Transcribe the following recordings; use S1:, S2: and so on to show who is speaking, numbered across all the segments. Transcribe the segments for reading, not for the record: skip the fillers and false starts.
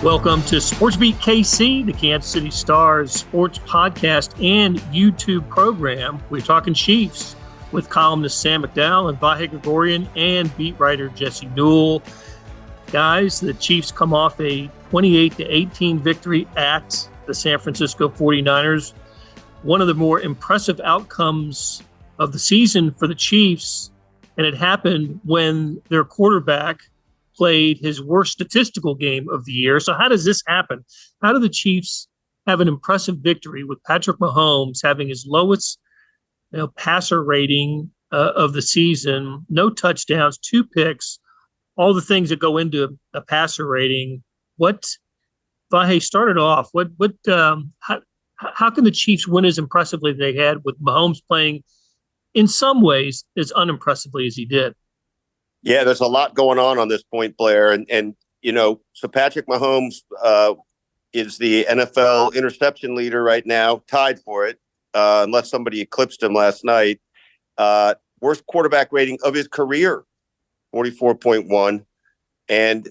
S1: Welcome to Sports Beat KC, the Kansas City Stars sports podcast and YouTube program. We're talking Chiefs with columnist Sam McDowell and Vahe Gregorian and beat writer Jesse Newell. Guys, the Chiefs come off a 28-18 victory at the San Francisco 49ers. One of the more impressive outcomes of the season for the Chiefs, and it happened when their quarterback played his worst statistical game of the year. So how does this happen? How do the Chiefs have an impressive victory with Patrick Mahomes having his lowest passer rating of the season, no touchdowns, 2 picks, all the things that go into a passer rating? What, Vahe, started off, how can the Chiefs win as impressively as they had with Mahomes playing in some ways as unimpressively as he did?
S2: Yeah, there's a lot going on this point, Blair. And so Patrick Mahomes is the NFL interception leader right now, tied for it, unless somebody eclipsed him last night. Worst quarterback rating of his career, 44.1, and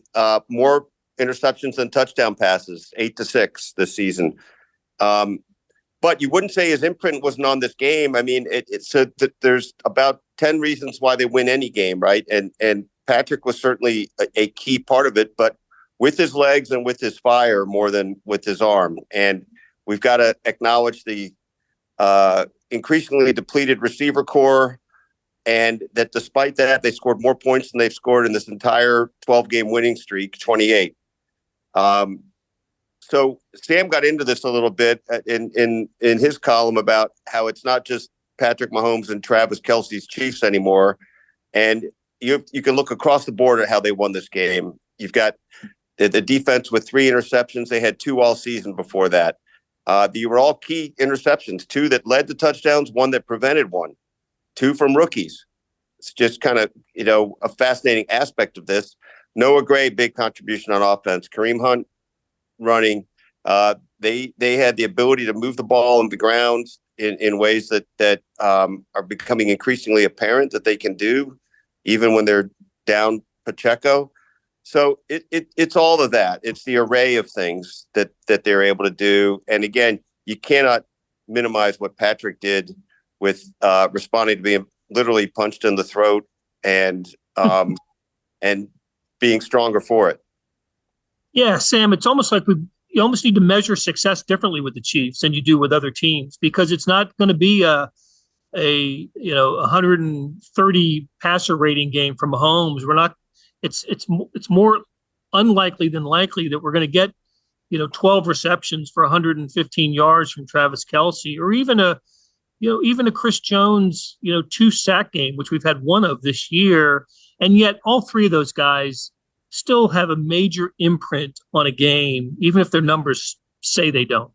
S2: more interceptions than touchdown passes, 8-6 this season. But you wouldn't say his imprint wasn't on this game. I mean, it's there's about 10 reasons why they win any game, right? And Patrick was certainly a key part of it, but with his legs and with his fire more than with his arm. And we've got to acknowledge the increasingly depleted receiver core, and that despite that, they scored more points than they've scored in this entire 12-game winning streak, 28. So Sam got into this a little bit in his column about how it's not just Patrick Mahomes and Travis Kelce's Chiefs anymore. And you can look across the board at how they won this game. You've got the defense with 3 interceptions. They had 2 all season before that. They were all key interceptions, 2 that led to touchdowns, 1 that prevented one, 2 from rookies. It's just kind of, a fascinating aspect of this. Noah Gray, big contribution on offense. Kareem Hunt running. They had the ability to move the ball on the ground in ways that are becoming increasingly apparent that they can do, even when they're down Pacheco. So it's all of that. It's the array of things that they're able to do. And again, you cannot minimize what Patrick did with responding to being literally punched in the throat and being stronger for it.
S1: Yeah, Sam, it's almost like you almost need to measure success differently with the Chiefs than you do with other teams, because it's not going to be a 130 passer rating game from Mahomes. We're not. It's more unlikely than likely that we're going to get 12 receptions for 115 yards from Travis Kelce, or even a Chris Jones 2 sack game, which we've had 1 of this year, and yet all 3 of those guys still have a major imprint on a game, even if their numbers say they don't.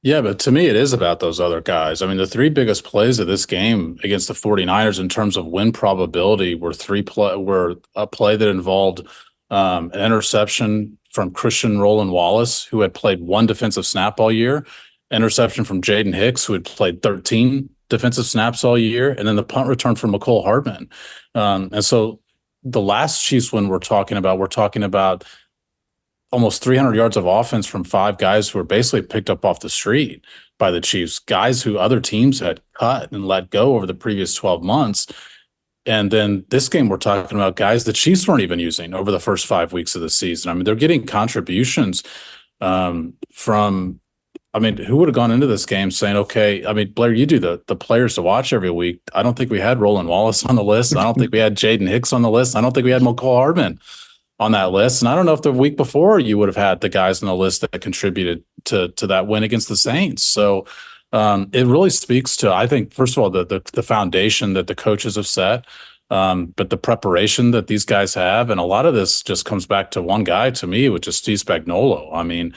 S3: Yeah, but to me, it is about those other guys. I mean, the 3 biggest plays of this game against the 49ers in terms of win probability were a play that involved an interception from Christian Roland Wallace, who had played 1 defensive snap all year, interception from Jaden Hicks, who had played 13 defensive snaps all year, and then the punt return from McCole Hardman. And so the last Chiefs win we're talking about almost 300 yards of offense from 5 guys who were basically picked up off the street by the Chiefs, guys who other teams had cut and let go over the previous 12 months. And then this game, we're talking about guys the Chiefs weren't even using over the first 5 weeks of the season. I mean, they're getting contributions from, who would have gone into this game saying, okay, Blair, you do the players to watch every week. I don't think we had Roland Wallace on the list. I don't think we had Jaden Hicks on the list. I don't think we had McCole Hardman on that list. And I don't know if the week before you would have had the guys on the list that contributed to that win against the Saints. So it really speaks to, I think, first of all, the foundation that the coaches have set, but the preparation that these guys have. And a lot of this just comes back to one guy, to me, which is Steve Spagnuolo.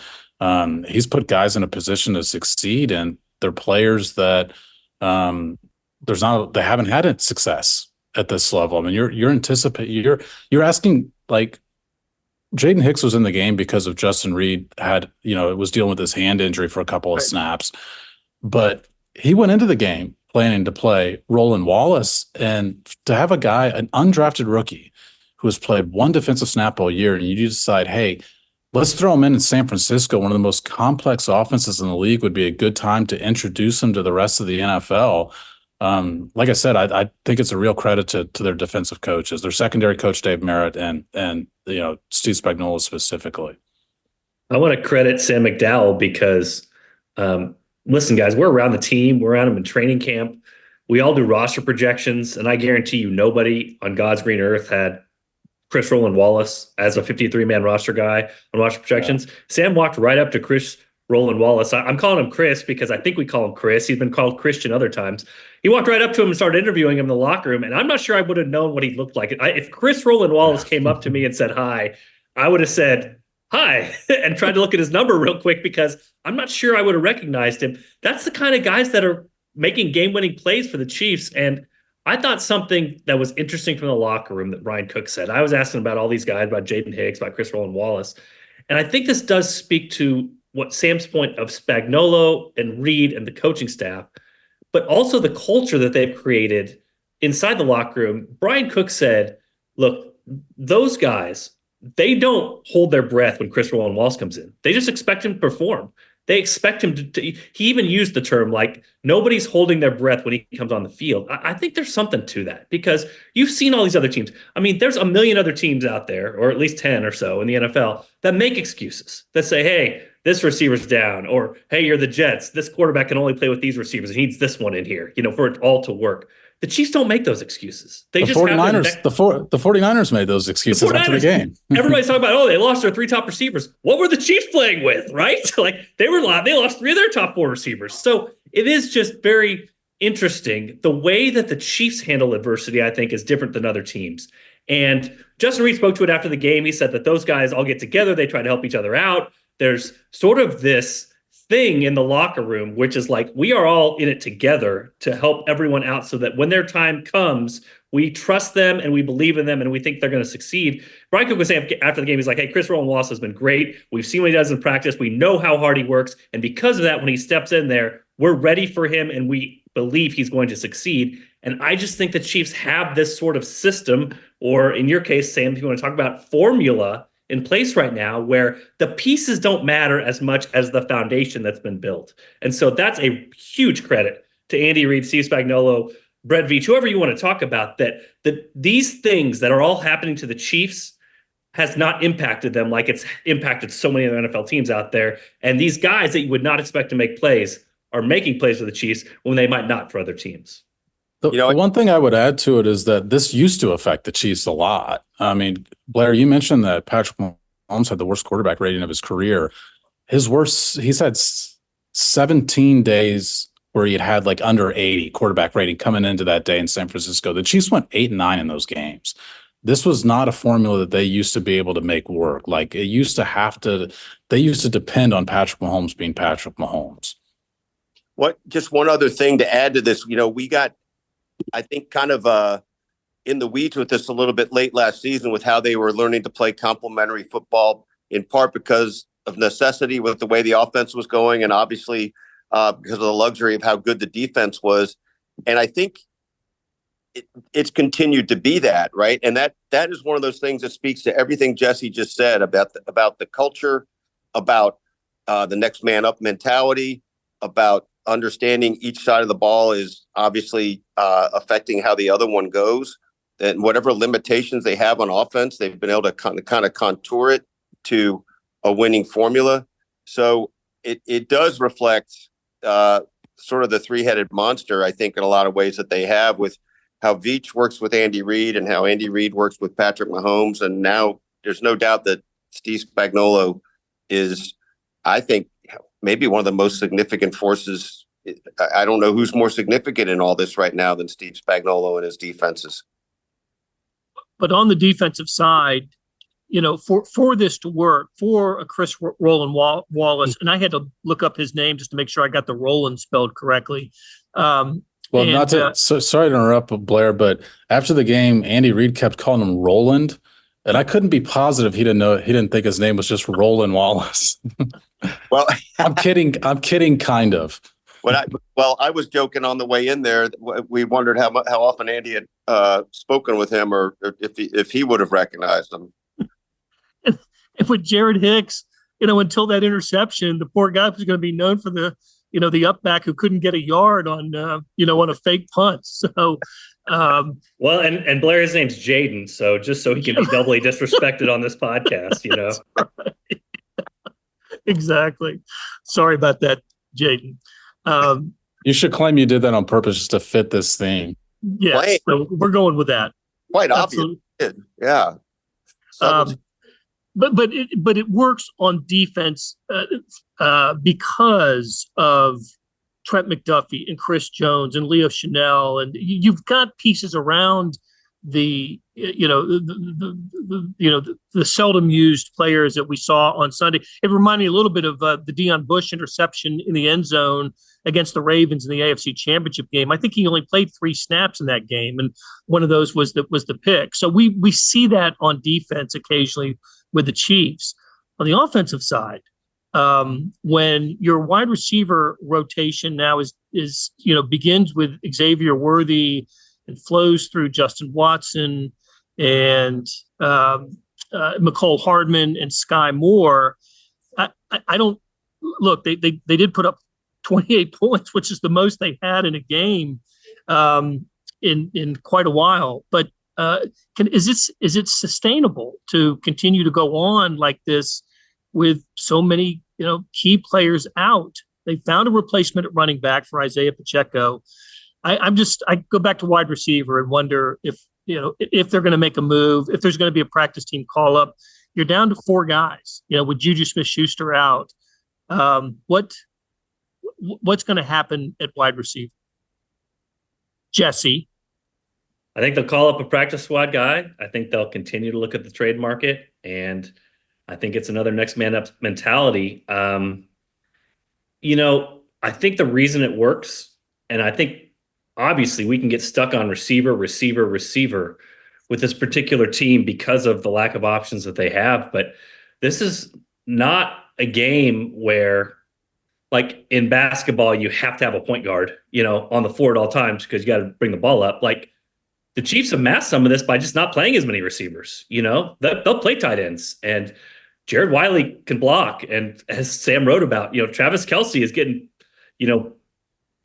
S3: He's put guys in a position to succeed, and they're players that they haven't had success at this level. You're asking, like, Jaden Hicks was in the game because of Justin Reed was dealing with his hand injury for a couple of snaps, but he went into the game planning to play Roland Wallace, and to have a guy, an undrafted rookie, who has played 1 defensive snap all year, and you decide, hey, let's throw him in San Francisco, one of the most complex offenses in the league. Would be a good time to introduce him to the rest of the NFL. Like I said, I think it's a real credit to their defensive coaches, their secondary coach Dave Merritt, and Steve Spagnuolo specifically.
S4: I want to credit Sam McDowell because, listen, guys, we're around the team. We're around them in training camp. We all do roster projections, and I guarantee you nobody on God's green earth had Chris Roland Wallace as a 53-man roster guy on roster projections. Yeah. Sam walked right up to Chris Roland Wallace. I'm calling him Chris because I think we call him Chris. He's been called Christian other times. He walked right up to him and started interviewing him in the locker room, and I'm not sure I would have known what he looked like. If Chris Roland Wallace came up to me and said hi, I would have said, hi, and tried to look at his number real quick because I'm not sure I would have recognized him. That's the kind of guys that are making game-winning plays for the Chiefs. And I thought something that was interesting from the locker room that Brian Cook said. I was asking about all these guys, about Jaden Hicks, about Chris Roland Wallace. And I think this does speak to what Sam's point of Spagnuolo and Reed and the coaching staff, but also the culture that they've created inside the locker room. Brian Cook said, look, those guys, they don't hold their breath when Chris Roland Wallace comes in. They just expect him to perform. They expect him to he even used the term like nobody's holding their breath when he comes on the field. I think there's something to that because you've seen all these other teams. I mean, there's a million other teams out there, or at least 10 or so in the NFL, that make excuses that say, hey, this receiver's down, or hey, you're the Jets. This quarterback can only play with these receivers. He needs this one in here, for it all to work. The Chiefs don't make those excuses. They just
S3: 49ers, the 49ers made those excuses after the game.
S4: Everybody's talking about, they lost their 3 top receivers. What were the Chiefs playing with, right? Like they lost 3 of their top 4 receivers. So it is just very interesting. The way that the Chiefs handle adversity, I think, is different than other teams. And Justin Reed spoke to it after the game. He said that those guys all get together. They try to help each other out. There's sort of this thing in the locker room, which is like, we are all in it together to help everyone out so that when their time comes, we trust them and we believe in them and we think they're going to succeed. Brian Cook was saying after the game, he's like, hey, Chris Roland Wallace has been great. We've seen what he does in practice. We know how hard he works. And because of that, when he steps in there, we're ready for him and we believe he's going to succeed. And I just think the Chiefs have this sort of system, or in your case, Sam, if you want to talk about formula, in place right now where the pieces don't matter as much as the foundation that's been built. And so that's a huge credit to Andy Reid, Steve Spagnuolo, Brett Veach, whoever you want to talk about, that these things that are all happening to the Chiefs has not impacted them like it's impacted so many other NFL teams out there. And these guys that you would not expect to make plays are making plays for the Chiefs when they might not for other teams.
S3: The one thing I would add to it is that this used to affect the Chiefs a lot. I mean, Blair, you mentioned that Patrick Mahomes had the worst quarterback rating of his career. He's had 17 days where he had like under 80 quarterback rating coming into that day in San Francisco. The Chiefs went 8-9 in those games. This was not a formula that they used to be able to make work. Like they used to depend on Patrick Mahomes being Patrick Mahomes.
S2: Just one other thing to add to this, we got, I think, kind of in the weeds with this a little bit late last season with how they were learning to play complementary football, in part because of necessity with the way the offense was going, and obviously because of the luxury of how good the defense was. And I think it's continued to be that, right? And that is one of those things that speaks to everything Jesse just said about the culture, about the next man up mentality, about understanding each side of the ball is obviously affecting how the other one goes, and whatever limitations they have on offense, they've been able to kind of contour it to a winning formula. So it does reflect sort of the 3-headed monster, I think, in a lot of ways that they have, with how Veach works with Andy Reid and how Andy Reid works with Patrick Mahomes. And now there's no doubt that Steve Spagnuolo is, I think, maybe one of the most significant forces. I don't know who's more significant in all this right now than Steve Spagnuolo and his defenses.
S1: But on the defensive side, for this to work, for a Chris Roland Wallace, and I had to look up his name just to make sure I got the Roland spelled correctly. Sorry to interrupt, Blair, but after the game, Andy Reid kept calling him Roland, and I couldn't be positive he didn't think his name was just Roland Wallace.
S2: Well,
S3: I'm kidding, kind of.
S2: I was joking on the way in there. We wondered how often Andy had spoken with him, or if he would have recognized him.
S1: And with Jared Hicks, until that interception, the poor guy was going to be known for the up back who couldn't get a yard on a fake punt. So,
S4: well, and Blair, his name's Jaden, so just so he can be doubly disrespected on this podcast,
S1: Right. Exactly. Sorry about that, Jaden.
S3: You should claim you did that on purpose just to fit this theme.
S1: Yes, so we're going with that.
S2: Quite obvious. Yeah.
S1: But it works on defense because of Trent McDuffie and Chris Jones and Leo Chenal, and you've got pieces around the seldom used players that we saw on Sunday. It reminded me a little bit of the Deion Bush interception in the end zone against the Ravens in the AFC Championship game. I think he only played 3 snaps in that game, and one of those was the pick. So we see that on defense occasionally with the Chiefs. On the offensive side, when your wide receiver rotation now is begins with Xavier Worthy and flows through Justin Watson and McCole Hardman and Sky Moore, I don't look. They did put up 28 points, which is the most they had in a game in quite a while. But is it sustainable to continue to go on like this with so many key players out? They found a replacement at running back for Isaiah Pacheco. I go back to wide receiver and wonder if they're going to make a move, if there's going to be a practice team call up. You're down to 4 guys, with Juju Smith-Schuster out. What's going to happen at wide receiver? Jesse.
S4: I think they'll call up a practice squad guy. I think they'll continue to look at the trade market, and I think it's another next man up mentality. I think the reason it works, and I think obviously we can get stuck on receiver with this particular team because of the lack of options that they have. But this is not a game where, like in basketball, you have to have a point guard, on the floor at all times because you got to bring the ball up. Like the Chiefs have masked some of this by just not playing as many receivers. They'll play tight ends, and Jared Wiley can block. And as Sam wrote about, Travis Kelce is getting,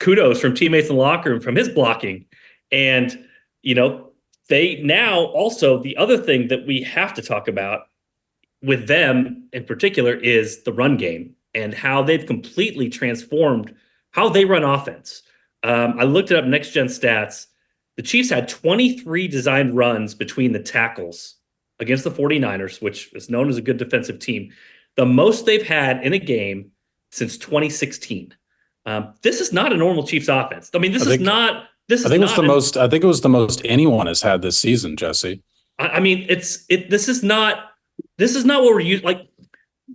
S4: kudos from teammates in the locker room from his blocking. And, they now also, the other thing that we have to talk about with them in particular is the run game and how they've completely transformed how they run offense. I looked it up, next gen stats. The Chiefs had 23 designed runs between the tackles against the 49ers, which is known as a good defensive team. The most they've had in a game since 2016. This is not a normal Chiefs offense. I mean, I think it was the most anyone has had this season, Jesse. I mean, this is not what we're used. Like,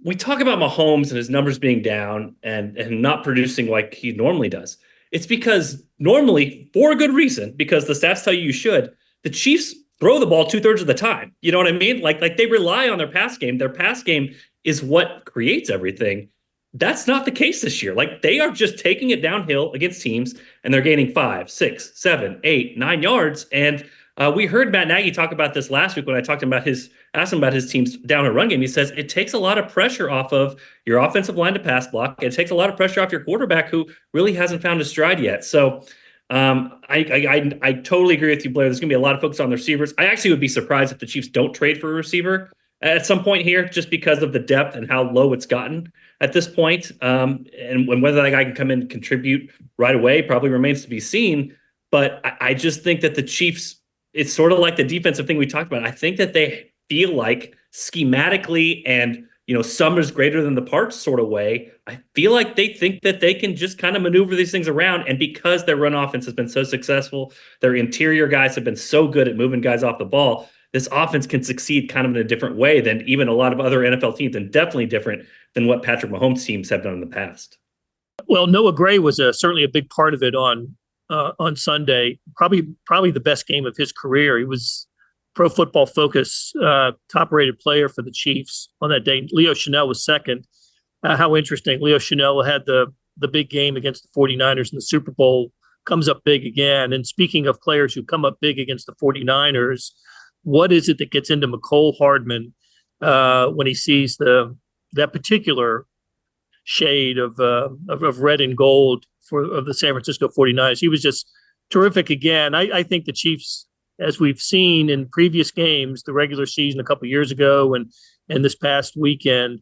S4: we talk about Mahomes and his numbers being down and not producing like he normally does. It's because normally, for a good reason, because the stats tell you should, the Chiefs throw the ball 2/3 of the time. You know what I mean? Like they rely on their pass game. Their pass game is what creates everything. That's not the case this year. Like, they are just taking it downhill against teams, and they're gaining 5, 6, 7, 8, 9 yards. And we heard Matt Nagy talk about this last week when I asked him about his team's downhill run game. He says it takes a lot of pressure off of your offensive line to pass block. It takes a lot of pressure off your quarterback, who really hasn't found his stride yet. So I totally agree with you, Blair. There's going to be a lot of focus on the receivers. I actually would be surprised if the Chiefs don't trade for a receiver at some point here, just because of the depth and how low it's gotten at this point. And whether that guy can come in and contribute right away probably remains to be seen. But I just think that the Chiefs, it's sort of like the defensive thing we talked about. I think that they feel like schematically and, sum is greater than the parts sort of way. I feel like they think that they can just kind of maneuver these things around. And because their run offense has been so successful, their interior guys have been so good at moving guys off the ball, this offense can succeed kind of in a different way than even a lot of other NFL teams, and definitely different than what Patrick Mahomes teams have done in the past.
S1: Well, Noah Gray was certainly a big part of it on Sunday. Probably the best game of his career. He was Pro Football Focus top-rated player for the Chiefs on that day. Leo Chenal was second. How interesting. Leo Chenal had the big game against the 49ers in the Super Bowl, comes up big again. And speaking of players who come up big against the 49ers, what is it that gets into McCole Hardman when he sees that particular shade of red and gold of the San Francisco 49ers. He was just terrific again. I think the Chiefs, as we've seen in previous games, the regular season a couple of years ago and this past weekend,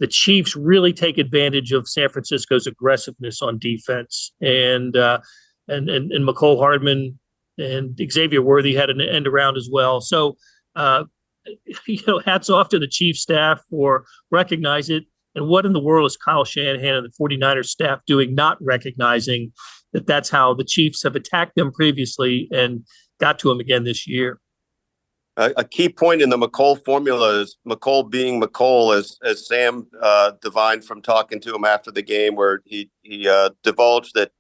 S1: the Chiefs really take advantage of San Francisco's aggressiveness on defense. And McCole Hardman and Xavier Worthy had an end around as well. So, hats off to the Chiefs staff for recognize it. And what in the world is Kyle Shanahan and the 49ers staff doing, not recognizing that that's how the Chiefs have attacked them previously and got to them again this year?
S2: A key point in the McCole formula is McCole being McCole, as Sam divined from talking to him after the game, where he divulged that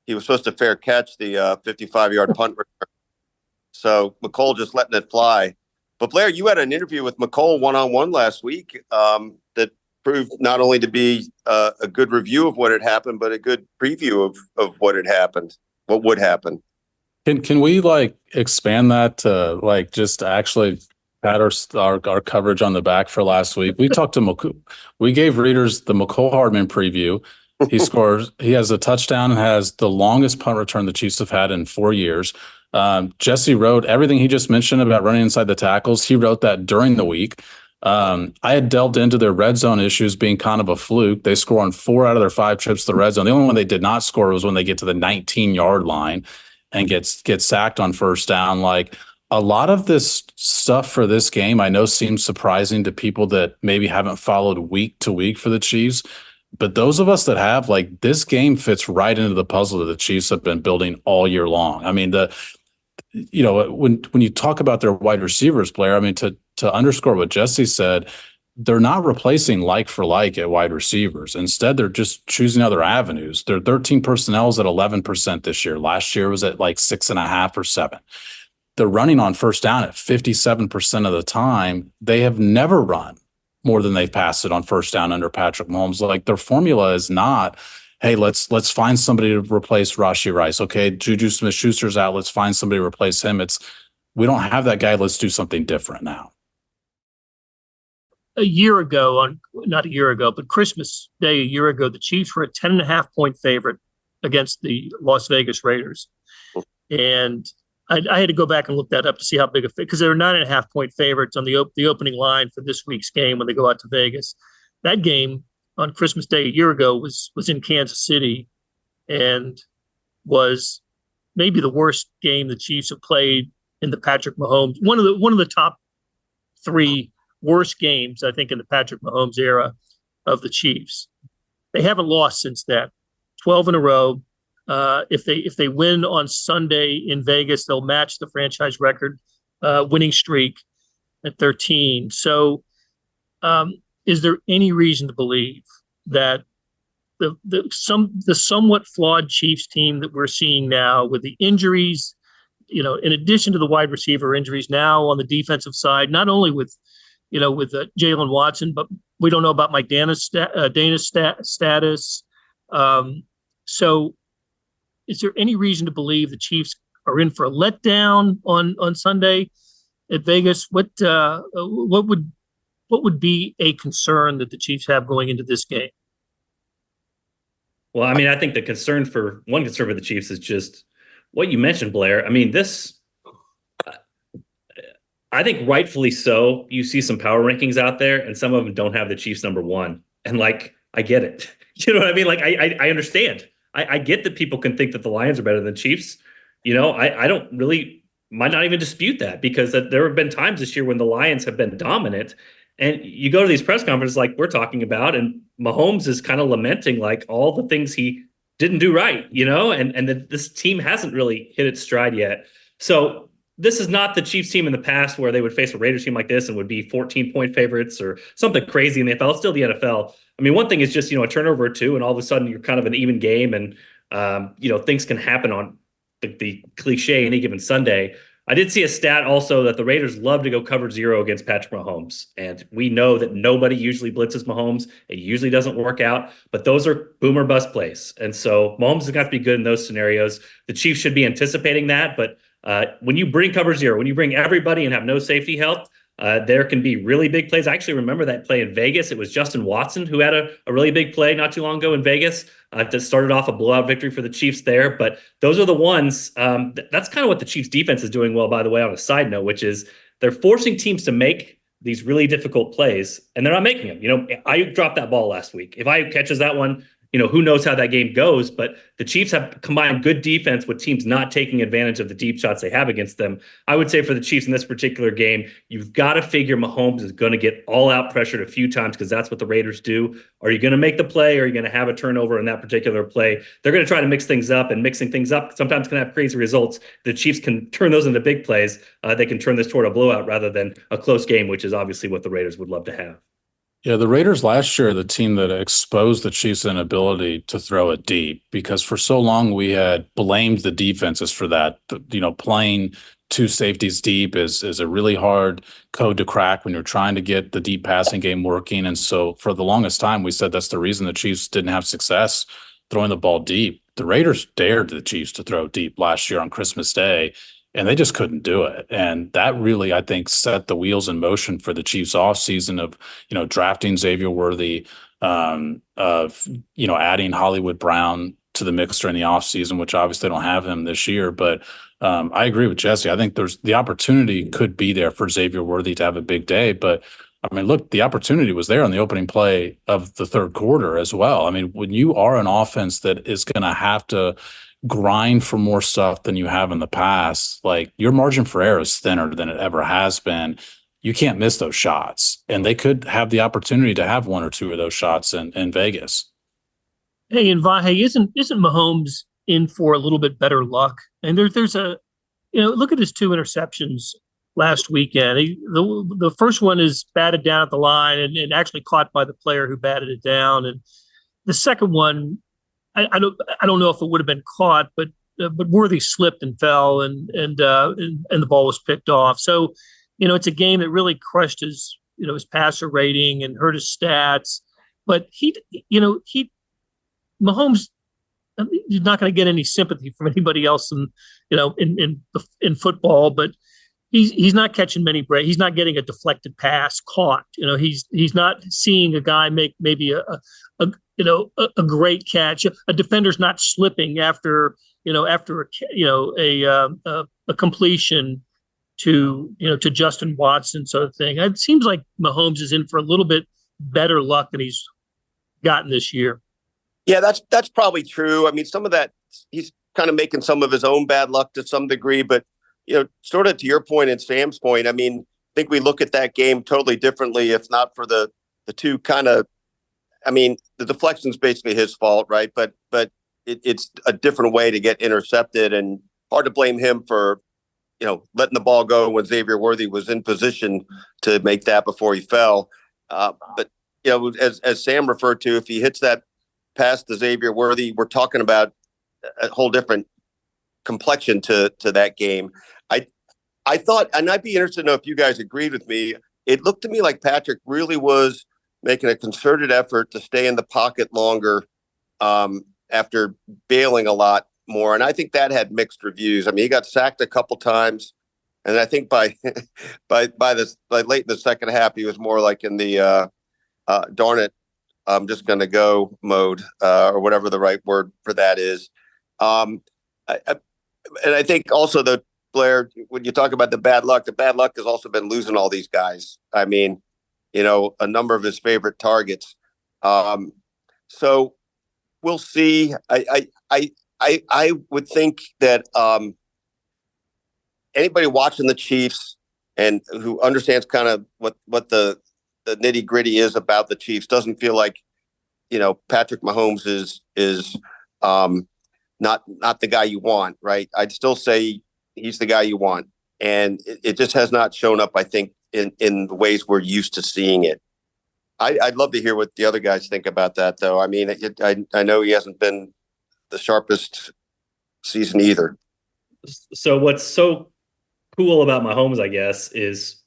S2: he was supposed to fair catch the 55-yard punt return. So McCole just letting it fly. But Blair, you had an interview with McCole one-on-one last week that proved not only to be a good review of what had happened, but a good preview of what had happened, what would happen.
S3: Can we expand that to just actually pat our coverage on the back for last week? We talked to McCole. We gave readers the McCole Hardman preview. He has a touchdown and has the longest punt return the Chiefs have had in 4 years. Jesse wrote everything he just mentioned about running inside the tackles. He wrote that during the week. I had delved into their red zone issues being kind of a fluke. They score on 4 out of their 5 trips to the red zone. The only one they did not score was when they get to the 19-yard line and get sacked on first down. A lot of this stuff for this game, I know seems surprising to people that maybe haven't followed week to week for the Chiefs. But those of us that have, this game fits right into the puzzle that the Chiefs have been building all year long. I mean, when you talk about their wide receivers, Blair, I mean, to underscore what Jesse said, they're not replacing like for like at wide receivers. Instead, they're just choosing other avenues. Their 13 personnel is at 11% this year. Last year was at 6.5 or 7. They're running on first down at 57% of the time. They have never run more than they've passed it on first down under Patrick Mahomes. Their formula is not, hey, let's find somebody to replace Rashee Rice. Okay, Juju Smith-Schuster's out. Let's find somebody to replace him. We don't have that guy. Let's do something different now.
S1: A year ago, not a year ago, but Christmas Day a year ago, the Chiefs were a 10.5-point favorite against the Las Vegas Raiders. And I had to go back and look that up to see how big a fit, because they were 9.5-point favorites on the opening line for this week's game when they go out to Vegas. That game on Christmas Day a year ago was in Kansas City and was maybe the worst game the Chiefs have played in the Patrick Mahomes. One of the top 3 worst games, I think, in the Patrick Mahomes era of the Chiefs. They haven't lost since then, 12 in a row. If they win on Sunday in Vegas, they'll match the franchise record winning streak at 13. So, is there any reason to believe that the somewhat flawed Chiefs team that we're seeing now, with the injuries, in addition to the wide receiver injuries now on the defensive side, not only with Jalen Watson, but we don't know about Mike Dana's status. So is there any reason to believe the Chiefs are in for a letdown on Sunday at Vegas? What would be a concern that the Chiefs have going into this game?
S4: Well, I mean, I think the concern for the Chiefs is just what you mentioned, Blair. I mean, I think rightfully so. You see some power rankings out there, and some of them don't have the Chiefs number 1. And I get it. You know what I mean? I understand. I get that people can think that the Lions are better than the Chiefs. I don't really might not even dispute that, because there have been times this year when the Lions have been dominant. And you go to these press conferences like we're talking about, and Mahomes is kind of lamenting all the things he didn't do right, and that this team hasn't really hit its stride yet. So this is not the Chiefs team in the past where they would face a Raiders team like this and would be 14-point favorites or something crazy in the NFL. It's still the NFL. I mean, one thing is just, a turnover or two, and all of a sudden you're kind of an even game, and, things can happen on the cliche any given Sunday. I did see a stat also that the Raiders love to go cover 0 against Patrick Mahomes. And we know that nobody usually blitzes Mahomes. It usually doesn't work out, but those are boom or bust plays. And so Mahomes has got to be good in those scenarios. The Chiefs should be anticipating that, but when you bring cover 0, when you bring everybody and have no safety help, There can be really big plays. I actually remember that play in Vegas. It was Justin Watson who had a really big play not too long ago in Vegas that started off a blowout victory for the Chiefs there. But those are the ones. That's kind of what the Chiefs defense is doing well, by the way, on a side note, which is they're forcing teams to make these really difficult plays, and they're not making them. You know, I dropped that ball last week. If I catches that one, you know, who knows how that game goes, but the Chiefs have combined good defense with teams not taking advantage of the deep shots they have against them. I would say for the Chiefs in this particular game, you've got to figure Mahomes is going to get all out pressured a few times because that's what the Raiders do. Are you going to make the play? Or are you going to have a turnover in that particular play? They're going to try to mix things up, and mixing things up sometimes can have crazy results. The Chiefs can turn those into big plays. They can turn this toward a blowout rather than a close game, which is obviously what the Raiders would love to have.
S3: Yeah, the Raiders last year, the team that exposed the Chiefs' inability to throw it deep, because for so long we had blamed the defenses for that. You know, playing two safeties deep is a really hard code to crack when you're trying to get the deep passing game working. And so for the longest time, we said that's the reason the Chiefs didn't have success throwing the ball deep. The Raiders dared the Chiefs to throw deep last year on Christmas Day, and they just couldn't do it. And that really, I think, set the wheels in motion for the Chiefs offseason of, you know, drafting Xavier Worthy, of, you know, adding Hollywood Brown to the mix during the offseason, which obviously they don't have him this year. But I agree with Jesse. I think there's the opportunity could be there for Xavier Worthy to have a big day. But I mean, look, the opportunity was there on the opening play of the third quarter as well. I mean, when you are an offense that is going to have to grind for more stuff than you have in the past, like your margin for error is thinner than it ever has been. You can't miss those shots, and they could have the opportunity to have one or two of those shots in Vegas.
S1: Hey, and Vahe, isn't Mahomes in for a little bit better luck? And there's a, you know, look at his two interceptions last weekend. The first one is batted down at the line and actually caught by the player who batted it down, and the second one, I don't know if it would have been caught, but Worthy slipped and fell, and the ball was picked off. So, you know, it's a game that really crushed his passer rating and hurt his stats. But Mahomes, he's not going to get any sympathy from anybody else in football, but he's not catching many breaks. He's not getting a deflected pass caught. You know, he's not seeing a guy make maybe a great catch. A defender's not slipping after a completion to Justin Watson sort of thing. It seems like Mahomes is in for a little bit better luck than he's gotten this year.
S2: Yeah, that's probably true. I mean, some of that he's kind of making some of his own bad luck to some degree, but sort of to your point and Sam's point, I mean, I think we look at that game totally differently, if not for the two kind of, I mean, the deflection's basically his fault, right? But it's a different way to get intercepted, and hard to blame him for, letting the ball go when Xavier Worthy was in position to make that before he fell. But as Sam referred to, if he hits that pass to Xavier Worthy, we're talking about a whole different complexion to that game. I thought, and I'd be interested to know if you guys agreed with me, it looked to me like Patrick really was making a concerted effort to stay in the pocket longer after bailing a lot more. And I think that had mixed reviews. I mean, he got sacked a couple times, and I think by late in the second half, he was more like in the darn it, I'm just going to go mode, or whatever the right word for that is. And I think also Blair, when you talk about the bad luck has also been losing all these guys. I mean, a number of his favorite targets. So we'll see. I would think that anybody watching the Chiefs and who understands kind of what the nitty gritty is about the Chiefs doesn't feel like, Patrick Mahomes is not the guy you want, right? I'd still say he's the guy you want. And it just has not shown up, I think, in the ways we're used to seeing it. I'd love to hear what the other guys think about that, though. I mean, I know he hasn't been the sharpest season either.
S4: So what's so cool about Mahomes, I guess, is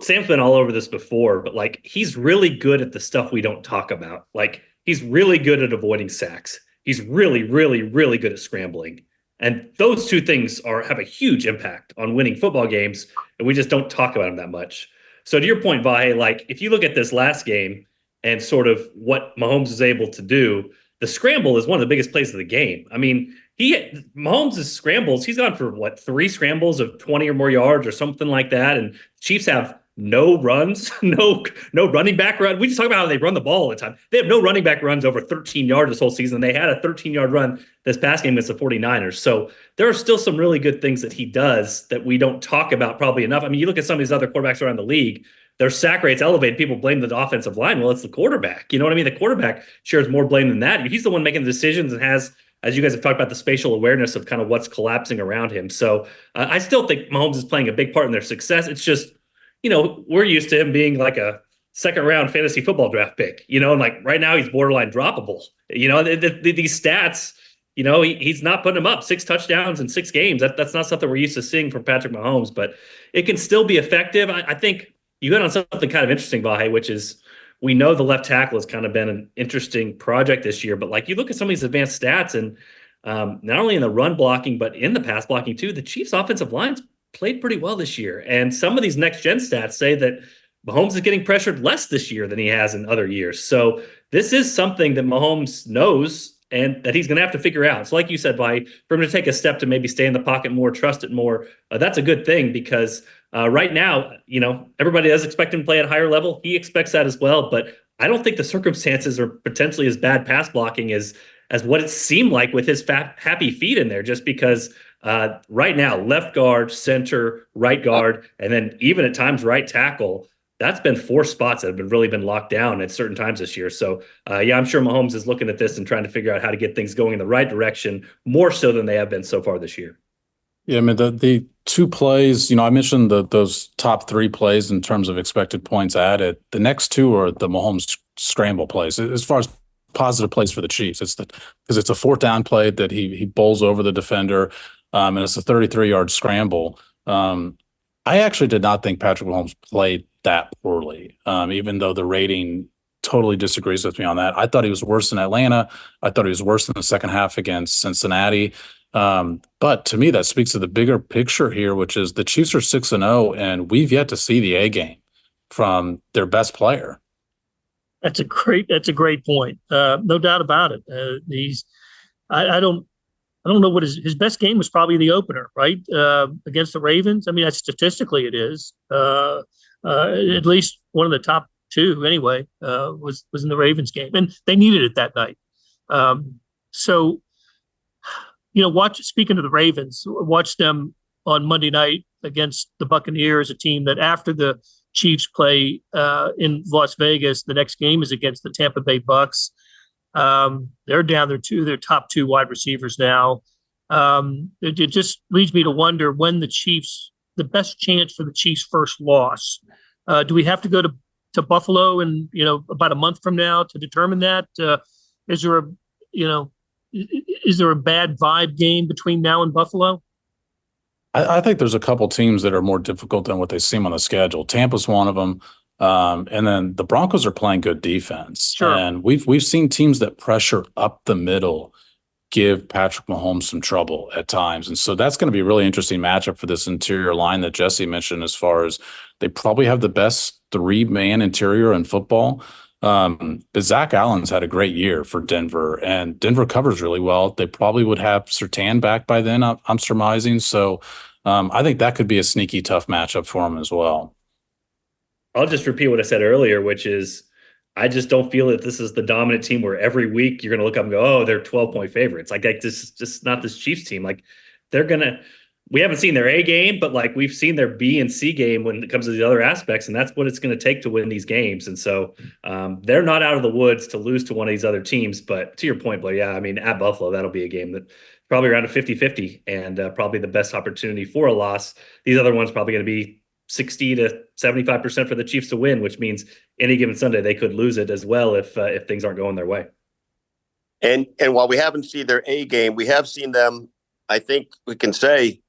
S4: Sam's been all over this before, but like he's really good at the stuff we don't talk about. Like he's really good at avoiding sacks. He's really, really, really good at scrambling. And those two things have a huge impact on winning football games, and we just don't talk about them that much. So to your point, Vahe, like if you look at this last game and sort of what Mahomes is able to do, the scramble is one of the biggest plays of the game. I mean, Mahomes' scrambles, he's gone for 3 scrambles of 20 or more yards or something like that. And Chiefs have no runs, no running back run. We just talk about how they run the ball all the time. They have no running back runs over 13 yards this whole season. They had a 13-yard run this past game against the 49ers. So there are still some really good things that he does that we don't talk about probably enough. I mean, you look at some of these other quarterbacks around the league, their sack rates elevated. People blame the offensive line. Well, it's the quarterback. You know what I mean? The quarterback shares more blame than that. He's the one making the decisions and has, as you guys have talked about, the spatial awareness of kind of what's collapsing around him. So I still think Mahomes is playing a big part in their success. It's just, we're used to him being like a second-round fantasy football draft pick, and like right now he's borderline droppable. These stats, he's not putting them up. 6 touchdowns in 6 games. That's not something we're used to seeing from Patrick Mahomes, but it can still be effective. I think you hit on something kind of interesting, Vahe, which is we know the left tackle has kind of been an interesting project this year, but like you look at some of these advanced stats and not only in the run blocking, but in the pass blocking too, the Chiefs offensive line's played pretty well this year. And some of these next gen stats say that Mahomes is getting pressured less this year than he has in other years. So this is something that Mahomes knows and that he's going to have to figure out. So like you said, Vi, for him to take a step to maybe stay in the pocket more, trust it more, that's a good thing because right now, everybody does expect him to play at a higher level. He expects that as well, but I don't think the circumstances are potentially as bad pass blocking as what it seemed like with his happy feet in there, just because right now, left guard, center, right guard, and then even at times right tackle, that's been 4 spots that have really been locked down at certain times this year. So, I'm sure Mahomes is looking at this and trying to figure out how to get things going in the right direction, more so than they have been so far this year.
S3: Yeah, I mean, the 2 plays, I mentioned those top 3 plays in terms of expected points added. The next 2 are the Mahomes scramble plays. As far as positive plays for the Chiefs, because it's a 4th down play that he bowls over the defender, and it's a 33-yard scramble. I actually did not think Patrick Mahomes played that poorly, even though the rating totally disagrees with me on that. I thought he was worse in Atlanta. I thought he was worse in the second half against Cincinnati. But to me, that speaks to the bigger picture here, which is the Chiefs are 6-0, and we've yet to see the A game from their best player.
S1: That's a great point. No doubt about it. I don't know what his best game was. Probably the opener, right? Against the Ravens. I mean, statistically it is. At least one of the top 2 anyway, was in the Ravens game, and they needed it that night. So, speaking of the Ravens, watch them on Monday night against the Buccaneers, a team that after the Chiefs play in Las Vegas, the next game is against the Tampa Bay Bucks. They're down their top 2 wide receivers now. It just leads me to wonder when the best chance for the Chiefs' first loss. Do we have to go to Buffalo in about a month from now to determine that? Is there a bad vibe game between now and Buffalo?
S3: I think there's a couple teams that are more difficult than what they seem on the schedule. Tampa's one of them. And then the Broncos are playing good defense.
S1: Sure.
S3: And we've seen teams that pressure up the middle give Patrick Mahomes some trouble at times. And so that's going to be a really interesting matchup for this interior line that Jesse mentioned, as far as they probably have the best 3-man interior in football. But Zach Allen's had a great year for Denver, and Denver covers really well. They probably would have Surtain back by then, I'm surmising. So I think that could be a sneaky tough matchup for him as well.
S4: I'll just repeat what I said earlier, which is I just don't feel that this is the dominant team where every week you're going to look up and go, oh, they're 12-point favorites. Like this is just not this Chiefs team. Like we haven't seen their A game, but like we've seen their B and C game when it comes to the other aspects, and that's what it's going to take to win these games. And so they're not out of the woods to lose to one of these other teams. But to your point, Blair, yeah, I mean, at Buffalo, that'll be a game that probably around a 50-50 and probably the best opportunity for a loss. These other ones probably going to be 60 to 75% for the Chiefs to win, which means any given Sunday they could lose it as well if things aren't going their way.
S2: And while we haven't seen their A game, we have seen them, I think we can say,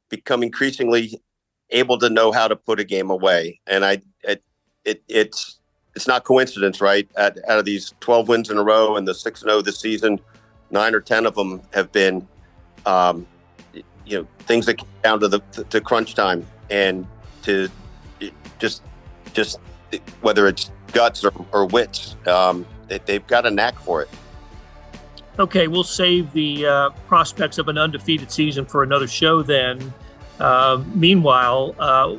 S2: become increasingly able to know how to put a game away. And it's not coincidence, right? Out of these 12 wins in a row and the 6-0 this season, 9 or 10 of them have been things that came down to crunch time and to just whether it's guts or wits, they've got a knack for it.
S1: Okay, we'll save the prospects of an undefeated season for another show then. Meanwhile,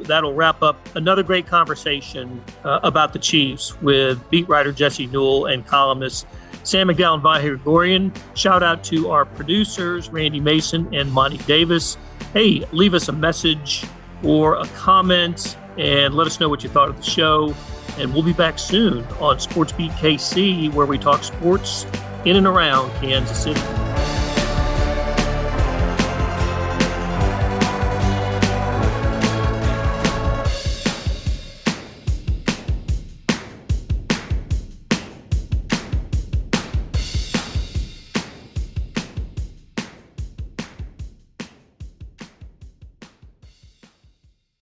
S1: that'll wrap up another great conversation about the Chiefs with beat writer Jesse Newell and columnist Sam McDowell and Vahe Gregorian. Shout out to our producers, Randy Mason and Monty Davis. Hey, leave us a message or a comment and let us know what you thought of the show. And we'll be back soon on Sports Beat KC, where we talk sports in and around Kansas City.